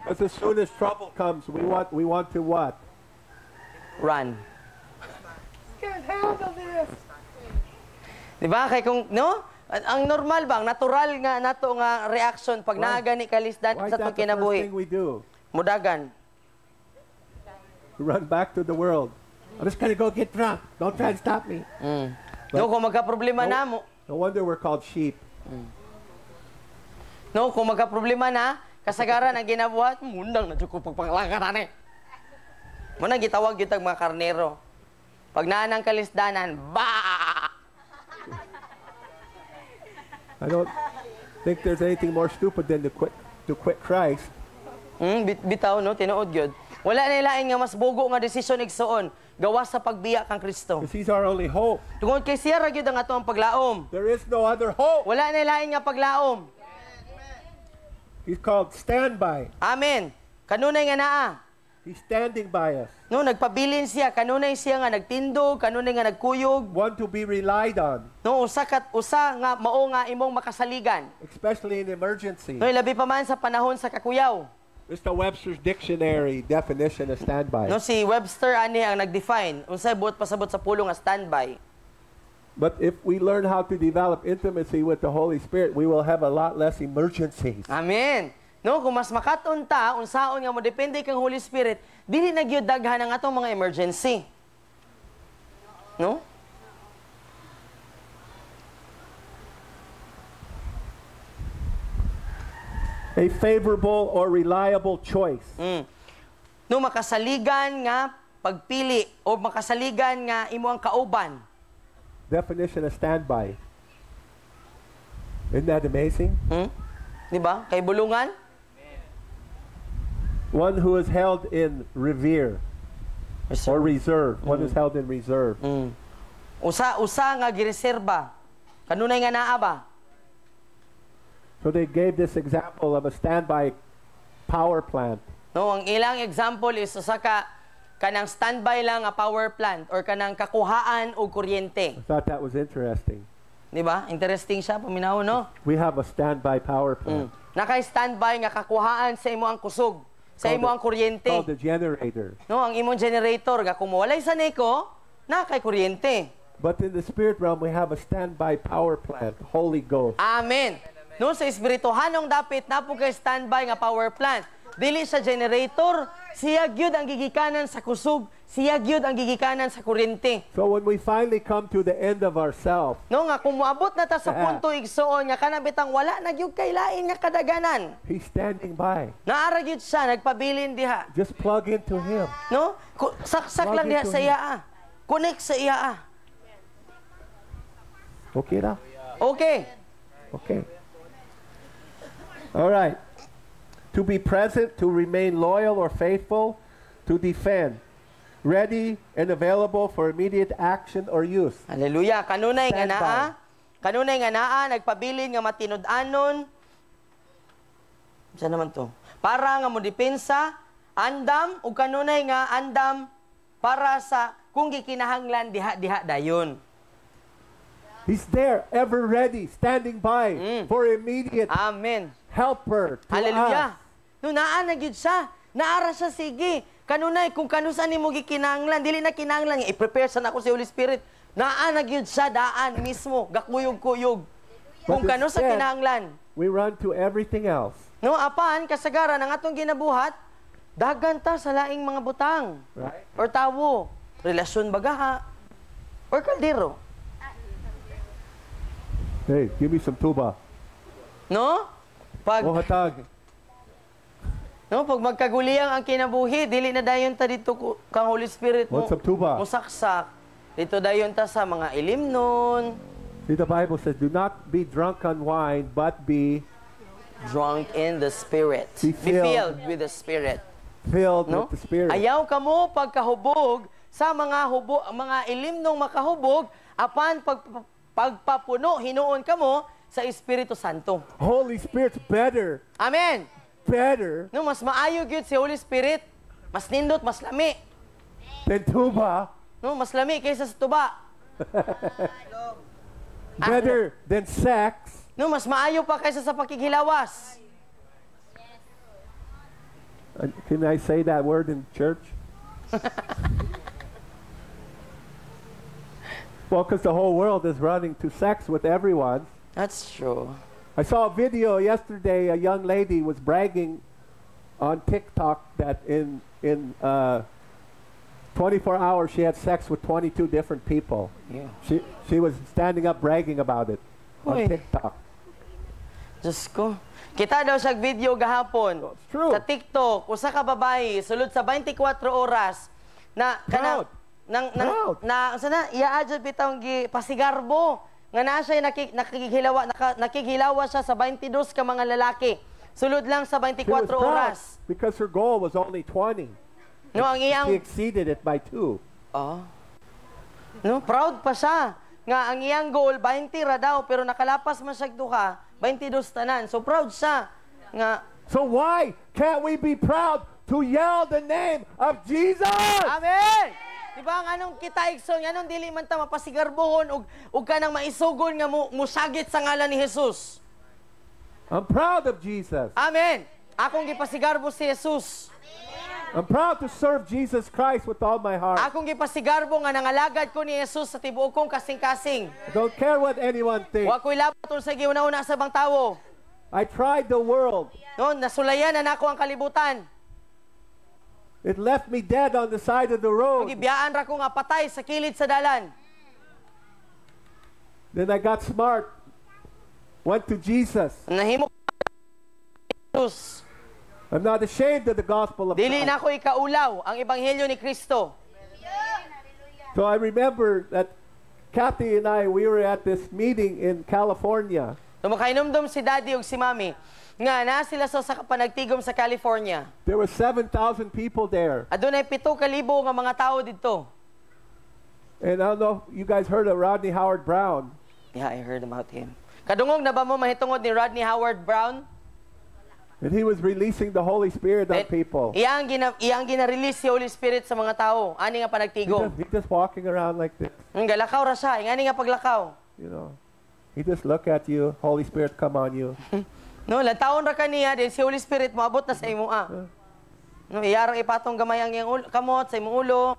Because as soon as trouble comes, we want to what? Run. Can't handle this. Diba? Kay kung, no? Ang normal bang, natural nga nato nga reaction pag naagani kalisdan Why is sa that itong the first kinabuhi. thing we do? Mudagan. To run back to the world. I'm just gonna go get drunk. Don't try to stop me. No, kung magka-problema na mo. No wonder we're called sheep. No, kung magka-problema na, kasagaran ang ginabuhat, mundang na ko pagpangalangkaran eh. Muna gitawag yung mga karnero. Pag naanang kalisdanan, ba! I don't think there's anything more stupid than to quit Christ. Bitaw, no? Tinuod yun. Wala na ilaing nga mas bugo nga desisyon igsoon. Gawas sa pagbiya kang Kristo. Because He's our only hope. Tungod kay siya ra gyud ang atong paglaom. There is no other hope. Wala na ilaing nga paglaom. He's called standby. Amen. Kanunay nga naa. He's standing by us. No, nagpabilin siya. Kanunay siya nga nagtindog, kanunay nga nagkuyog. One to be relied on, No, usa nga mao nga imong makasaligan. especially in emergency. No, labi pa man sa panahon sa kakuyaw. Mr. Webster's dictionary definition of standby. No, si Webster ani ang nag-define unsay buot pasabot sa pulong nga standby. But if we learn how to develop intimacy with the Holy Spirit, we will have a lot less emergencies. Amen. No, kung mas makaton ta, unsaon nga mo depende kang Holy Spirit, dili na gyud daghan ang atong mga emergency. No? A favorable or reliable choice. No, makasaligan nga pagpili o makasaligan nga imo ang kauban. Definition of standby. Isn't that amazing? Di ba? Kay bulungan? One who is held in revere or reserve. One who's held in reserve. Usa nga gireserba. Kanunay nga naa ba? So they gave this example of a standby power plant. No, ang ilang example is usa ka kanang standby lang nga power plant or kanang kakuhaan og kuryente. I thought that was interesting. Di ba? Interesting siya paminaw, no? We have a standby power plant Nakay-standby nga kakuhaan sa imo ang kusog, sa imo ang kuryente. called the generator. No, ang imong generator ga kung mawalay sa neko, nakay kuryente. But in the spirit realm, we have a standby power plant, Holy Ghost. Amen. No, sa espirituhanong dapit napo kay standby nga power plant. Dili sa generator, siya gyud ang gigikanan sa kusog, siya gyud ang gigikanan sa kuryente. So when we finally come to the end of ourselves, No nga kung moabot na ta sa punto igsoon nga kanang bitang wala na gyud kay lain nga kadaganan. He's standing by. Naara gyud siya nagpabilin diha. Just plug into Him. No? Saksak Plug lang diha into sa Him. iya. Connect sa iya. Okay na? Okay. Okay. All right. To be present, to remain loyal or faithful, to defend, ready and available for immediate action or use. Hallelujah. Kanunay nga Standby. naa. Kanunay nga naa nagpabilin nga matinud-anon. Sa naman to? Para nga mo depensa, andam ug kanunay nga andam para sa kung gikinahanglan diha dayon. He's there, ever ready, standing by for immediate Amen. helper to Hallelujah. us. No naa na gyud siya. Naara siya sige. Kanunay kung kanusan nimo gikinahanglan, dili na kinahanglan i-prepare sa nako si Holy Spirit. Naa na gyud siya daan mismo, gakuyog-kuyog. Kung But kanu sa instead, kinahanglan. We run to everything else. No, apan kasagaran ang atong ginabuhat, dagan ta sa laing mga butang. Right? Or tawo, relasyon bagaha, or kaldero. Hey, give me some tuba. No? Pag, Oh, hatag. no, pag magkaguliyang ang kinabuhi, dili na dayon ta dito kang Holy Spirit mo. Want some tuba? Musaksak. Dito dayon ta sa mga ilimnon, See, the Bible says, do not be drunk on wine, but be drunk in the Spirit. Be Be filled. filled with the Spirit. filled No? with the Spirit. Ayaw ka mo pagkahubog sa mga ilimnong makahubog, apan pagpapuno, hinuon ka mo sa Espiritu Santo. Holy Spirit's better, Amen. better No, mas maayo gyud si Holy Spirit. Mas nindot, mas lami. than tuba, No, mas lami kaysa sa tuba. better than sex, No, mas maayo pa kaysa sa pakighilawas. Can I say that word in church? Well, because the whole world is running to sex with everyone. That's true. I saw a video yesterday. A young lady was bragging on TikTok that in 24 hours she had sex with 22 different people. Yeah. She was standing up bragging about it on Uy. TikTok. Diyos ko. Kita daw siya video gahapon. It's true. Sa TikTok, usa ka babae, sulod sa 24 oras, na, Proud. Proud. sana, iya adjud bitang pasigarbo. Nga na siya nakikighilawa siya sa 22 ka mga lalaki. Sulod lang sa She 24 was proud oras. because her goal was only 20. No, ang iyang She exceeded it by 2. No, proud pa siya. Nga ang iyang goal 20 ra daw pero nakalapas man siya duha, 22 tanan. So proud siya nga So why can't we be proud to yell the name of Jesus? Amen! Diba ang anong kita igsoon, anong dili man ta mapasigarbohon ug kanang maisugon nga musagit sa ngalan ni Jesus. I'm proud of Jesus. Amen! Akong gipasigarbo si Jesus. I'm proud to serve Jesus Christ with all my heart. Akong gipasigarbo nga nangalagad ko ni Jesus sa tibuok kong kasing-kasing. I don't care what anyone thinks. Wa ko'y labot sa giuna-una sa bang tawo. I tried the world. No, nasulayan na nako ang kalibutan. It left me dead on the side of the road. Gibiyaan ra ko nga patay sa kilid sa dalan. Then I got smart. Went to Jesus. Nahimo Jesus. I'm not ashamed of the gospel of Dili God. na ko ikaulaw ang ebanghelyo ni Kristo. So I remember that Kathy and I, we were at this meeting in California. Tumakainomdom si Daddy ug si Mami nga na sila sa panagtigom sa California. There were 7,000 people there. Adunay 7,000 nga mga tao didto. And I don't know if you guys heard of Rodney Howard Brown. Yeah, I heard about him. Kadungog na ba mo mahitungod ni Rodney Howard Brown? And he was releasing the Holy Spirit on people. Iyang gina-release si Holy Spirit sa mga tao. Ani nga panagtigom. He just walking around like this, Galakaw ra siya. Ingani nga paglakaw. you know. He just look at you, Holy Spirit come on you. No, lantawon ra kaniya din si Holy Spirit moabot na sa imo No, iyarang ipatong gamay ang iyang kamot sa imong ulo.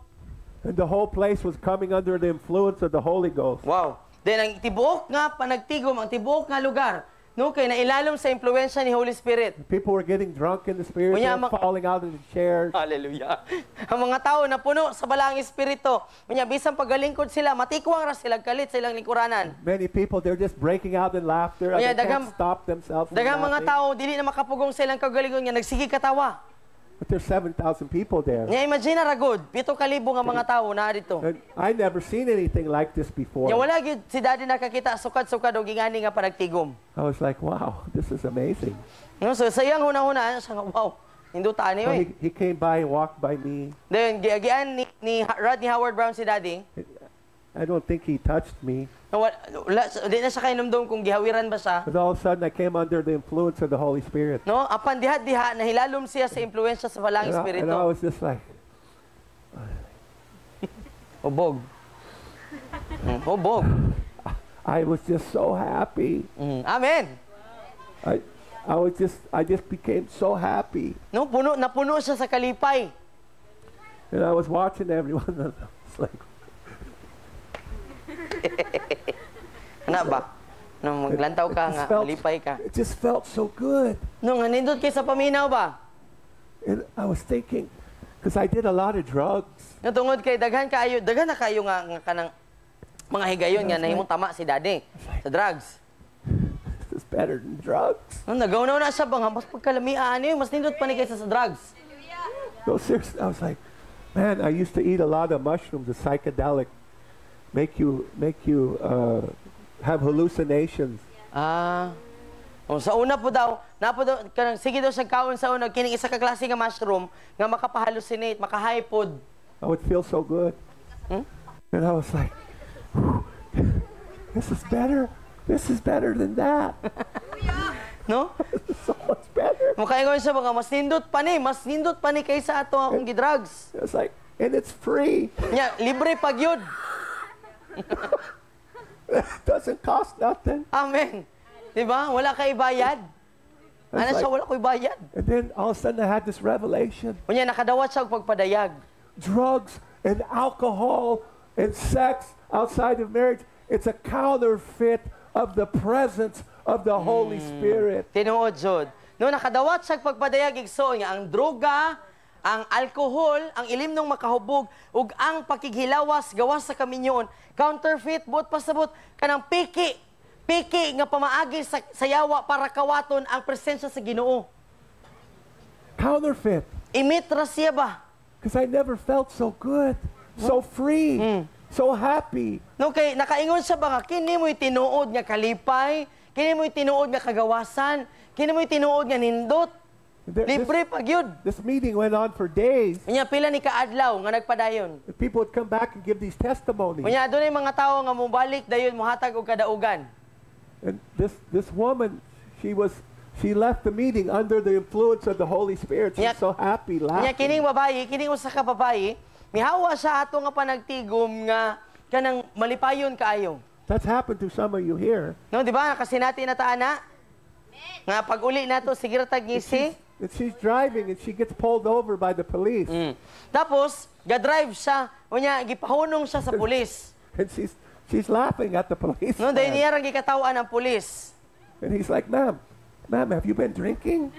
And the whole place was coming under the influence of the Holy Ghost. Wow. Then ang tibuok nga panagtigom, ang tibuok nga lugar, no, kay nailalom sa impluwensya ni Holy Spirit. People were getting drunk in the Spirit, they Unya, were falling out of the chairs. Hallelujah. Ang mga tao na puno sa balang espiritu. Unya bisan pagalingkod sila, matikwang ra sila kalit sa ilang lingkuranan. Many people, they're just breaking out in laughter. Unya, They can't stop themselves from Daghang mga laughing. tao dili na makapugong sa ilang kagalingon nga nagsige katawa. But there's 7,000 people there. Nya imagine ra gud, 7,000 nga mga tao na dito. And I never seen anything like this before. Nya wala gyud si Daddy nakakita sukad-sukad og ingani nga panagtigom. I was like, wow, this is amazing. No, so sayang huna-huna siya nga wow. Hindutaan ni So oy. he came by and walked by me. Then giagian ni Rodney Howard Brown si Daddy. I don't think he touched me. Di na siya kainomdom kung gihawiran ba siya. But all of a sudden, I came under the influence of the Holy Spirit. No, apan diha nahilalom siya sa impluwensya sa balang And I espiritu. was just like, Hubog. Hubog. I was just so happy. Amen. I just became so happy. No, napuno siya sa kalipay. And I was watching everyone. And I was like, Ana ba? Nung maglantaw ka nga, malipay ka. it just felt so good. Nung nindot kay sa paminaw ba? And I was thinking, because I did a lot of drugs. Natungod kay daghan na kayo nga kanang mga higayon nga nahimong tama si Daddy sa drugs. This is better than drugs. No, nagaw na siya bang mas pagkalamian niyo, mas nindot pa ni kaysa sa drugs. No, seriously, I was like, man, I used to eat a lot of mushrooms, the psychedelic, make you have hallucinations. Sa una po daw, kanang sige daw siya kaon sa una, kining isa ka klase nga mushroom nga makapahallucinate, makahypod. I would feel so good. And I was like, this is better. This is better than that. No? This is so much better. Makaingon siya mga mas nindot pa ni kaysa ato akong gidrugs. It was like, and it's free. Nya, libre pag yun. It doesn't cost nothing. Amen. Diba? Wala kay bayad. Ano It's siya, like- wala ko'y bayad. And then all of a sudden I had this revelation. Unya, nakadawat siya og pagpadayag. Drugs and alcohol and sex outside of marriage, it's a counterfeit of the presence of the Holy Spirit. Tinuod, Jod. No, nakadawat siya og pagpadayag, igsoon nga, ang droga, ang alcohol, ang ilim nung makahubog, ug ang pakighilawas, gawas sa kaminyon, counterfeit, buot pasabot, kanang piki nga pamaagi sa yawa para kawaton ang presensya sa Ginoo. Counterfeit. Imitra siya ba? Because I never felt so good, so free, so happy. No, kay nakaingon siya ba nga, kini mo'y tinuod nga kalipay, kini mo'y tinuod nga kagawasan, kini mo'y tinuod nga nindot, libre pag yun. This meeting went on for days. Unya, pila ni kaadlaw nga nagpadayon. People would come back and give these testimonies. Unya, doon mga tao nga mubalik dayon, muhatag og kadaugan. And this woman, she She left the meeting under the influence of the Holy Spirit. She's Nya- so happy, Nya kining laughing. babayi, kining usa ka babayi, mihawa siya ato nga panagtigom nga kanang malipayon kaayo. That's happened to some of you here. No, di ba? Kasi natin nataana. Nga pag uli nato sige ra tag ngisi. And she's driving and she gets pulled over by the police. Tapos ga-drive siya, unya gipahunong siya sa pulis. And she's laughing at the police. No, dahil niya ra gikatawan ang pulis. And he's like, ma'am, have you been drinking?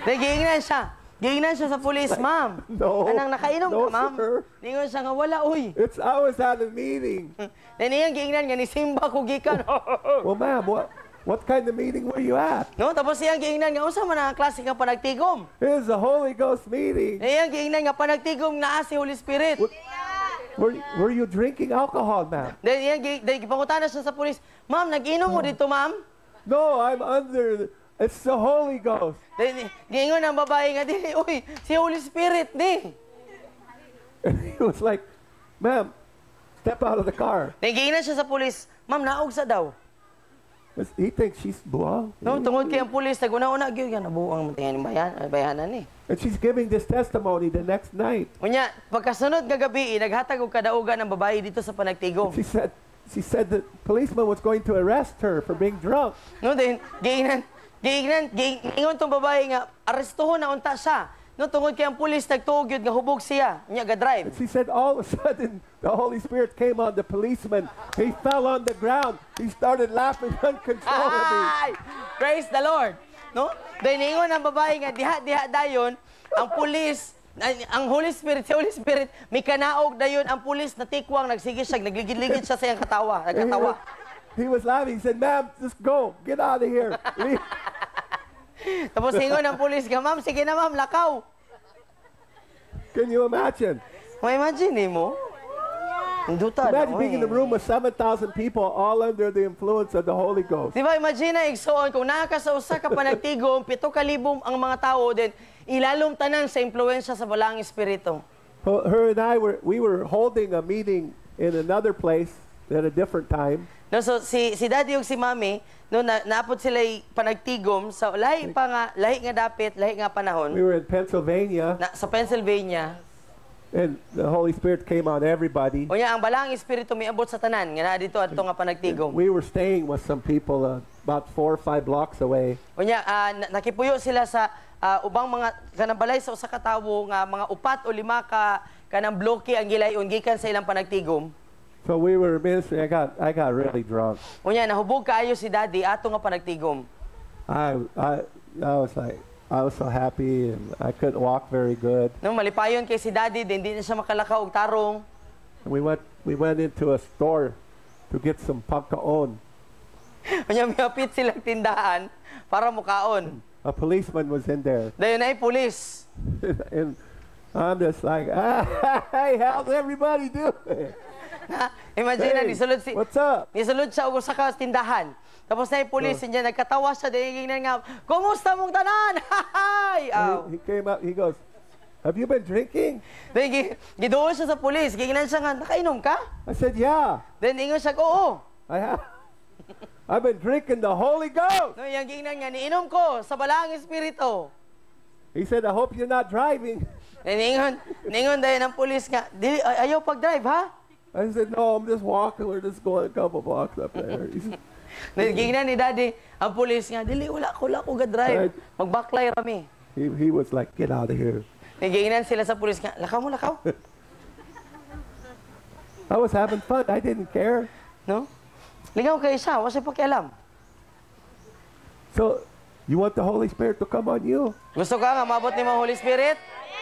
Dahil giingnan siya. Giingnan siya sa pulis, ma'am. No. Anang nakainom No, ka, ma'am? sir. Ningon siya nga, wala, uy. I was at a meeting. Dahil niyang giingnan nga, ni Simba ko gikan. Well, ma'am, what kind of meeting were you at? No, tapos siyang giingnan nga, usa man ang klase nga panagtigom. It was a Holy Ghost meeting. Niyang giingnan nga, panagtigom nga si Holy Spirit. Were you drinking alcohol, ma'am? Dahil gipangutana siya sa pulis, ma'am, nag-inom mo dito, ma'am? No, I'm under. It's the Holy Ghost. Dahil giingon ang babae nga, dili, uy, si Holy Spirit, di. And he was like, ma'am, step out of the car. Dahil giingnan siya sa pulis, ma'am, naog sa daw. He thinks she's buwang. No, tungod kay ang pulis, naguna-una, gyud nga, nabuang matingan ng bayanan, eh. And she's giving this testimony the next night. Unya, pagkasunod nga gabi, naghatag og kadaugan ng babae dito sa panagtigom. She said the policeman was going to arrest her for being drunk. No, then, giingon tong babae nga, arestuhon na unta siya. No, tungod kay ang pulis, nagtuog yun nga hubog siya. Unya, ga-drive. And she said all of a sudden the Holy Spirit came on the policeman. He fell on the ground. He started laughing uncontrollably. Ay! Praise the Lord. No? Then, ingon ang babae nga, diha dayon, ang pulis, ang Holy Spirit, si Holy Spirit, may kanaog dayon, ang pulis natikwang, nagsige siya, nagligid-ligid siya sa iyang katawa. And Nagkatawa. he was laughing. He said, ma'am, just go. Get out of here. Leave. Tapos ingon ang pulis nga, ma'am, sige na ma'am, lakaw. Can you imagine? Imagine mo? Indutan. Imagine being in a room with 7,000 people all under the influence of the Holy Ghost. Di ba, imagine na, igsoon, kung nakakasausa ka pa nagtigom, 7,000 ang mga tao din, ilalong tanan sa impluensya sa balang espiritu. Her and I we were holding a meeting in another place at a different time. No, so si Daddy ug si Mami, no naapod sila panagtigom sa lahi nga dapit, lahi nga panahon. We were in Pennsylvania, Sa Pennsylvania. and the Holy Spirit came on everybody. Unya ang balang espiritu miabot sa tanan nga naa dito adto nga panagtigom. We were staying with some people about 4 or 5 blocks away. Unya nakipuyo sila sa ubang mga kanang balay sa usa ka tawo nga mga 4 o 5 ka kanang bloke ang gilayon gikan sa ilang panagtigom. So we were ministering. I got really drunk. Unya nahubog kaayo si Daddy ato nga panagtigom. I was so happy, and I couldn't walk very good. No malipayon kay si Daddy din di na siya makalakaw og tarong. And we went into a store to get some pagkaon. Unya miapit silang tindahan para mukaon. A policeman was in there, Dayon ay pulis. and I'm just like, hey, how's everybody doing? Imagine na Hey, nisulod what's up? nisulod sa og usa ka tindahan. Tapos na yung pulis niya nagkatawa siya din nga, "Kumusta mong tanan?" Hay! He came up. He goes, "Have you been drinking?" Then giduol siya sa pulis, gingnan siya nga, "Nakainom ka?" I said, "Yeah, Then ingon siya, "Oo." I have. I've been drinking the Holy Ghost." No, yang gingnan nga niinom ko sa balang espiritu. He said, "I hope you're not driving." Then ningon dayon ang pulis nga, "Dili ayaw pag-drive ha?" I said, "No, I'm just walking. We're just going a couple blocks up there." He said, Then gingnan ni Daddy ang pulis nga, "Dili wala ko ga-drive. Right. Mag-backlight kami." he was like, "Get out of here." Nagingnan sila sa pulis nga, "Lakaw mo, lakaw." I was having fun. I didn't care. No? Ligaw kayo siya, wala siya pakialam. So, you want the Holy Spirit to come on you? Gusto ka nga mabot ni mga Holy Spirit?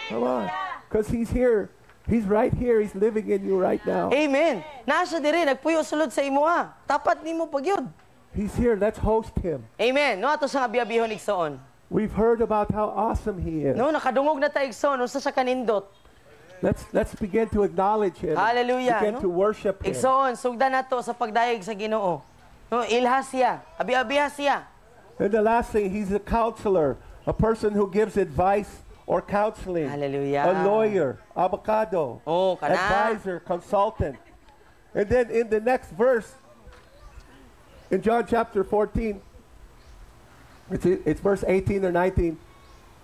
Come on. Because He's here. He's right here. He's living in you right now. Amen. Nasa diri, nagpuyo sulod sa imo ha. Tapat nimo pagyud. He's here. Let's host Him. Amen. No, ato sa abiyabihon igsoon. We've heard about how awesome He is. No, nakadungog na ta igsoon, usa sa kanindot. Let's begin to acknowledge Him. Hallelujah, Begin no? to worship Him. Igsoon, sugdan nato sa pagdayeg sa Ginoo. No, ilha siya, abi-abiha siya. And the last thing, He's a counselor, a person who gives advice or counseling. Hallelujah. A lawyer, avocado, Oh, kana. advisor, consultant. And then in the next verse, in John chapter 14, It's verse 18 or 19.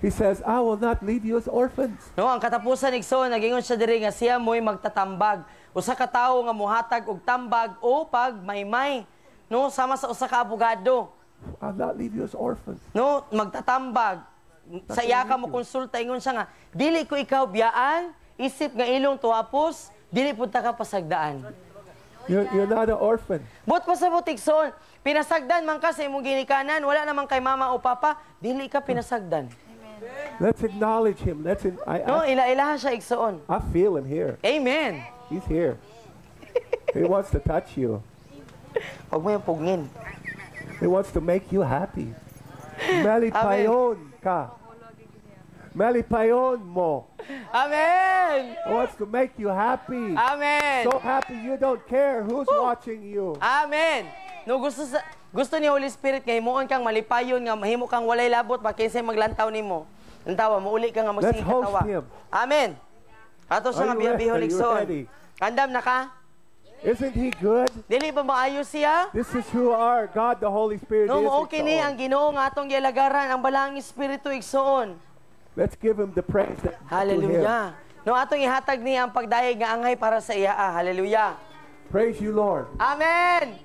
He says, I will not leave you as orphans. No, ang katapusan igsoon nagingon siya diri nga siya mo'y magtatambag. Usa ka tawo nga muhatag og tambag o pag maymay. No, sama sa usa ka abogado. I'll not leave you as orphans. No, magtatambag. Sa iya ka mo konsulta ingon siya nga, dili ko ikaw biyaan, isip nga ilong tuwapos, dili punta ka pasagdaan. You're not an orphan. But pasabot igsoon, pinasagdan man ka sa imong ginikanan, wala naman kay mama o papa, dili ka pinasagdan. Let's acknowledge him. No, ila-ilaha siya igsoon. I feel him here. Amen. He's here. He wants to touch you. Huwag mo yung pugngin. He wants to make you happy. Malipayon ka. Malipayon mo. Amen. He wants to make you happy. Amen. So happy you don't care who's watching you. Amen. No, gusto ni Holy Spirit nga himuon kang malipayon nga mahimo kang walay labot ba kinsay maglantaw nimo. Lantawa mauli ka nga Let's magsige host katawa. him. Amen. Ato Are sa nga you ready? biyabiho Are you ligsoon. ready? Kandam na ka? Isn't he good? Dili ba maayo siya? This is who our God, the Holy Spirit No, is. mao kini ang Ginoo nga atong gialagaran ang balang espiritu igsoon. Let's give him the praise that to him. Hallelujah. No atong ihatag niya ang pagdayeg nga angay para sa iya. Hallelujah. Praise you, Lord. Amen.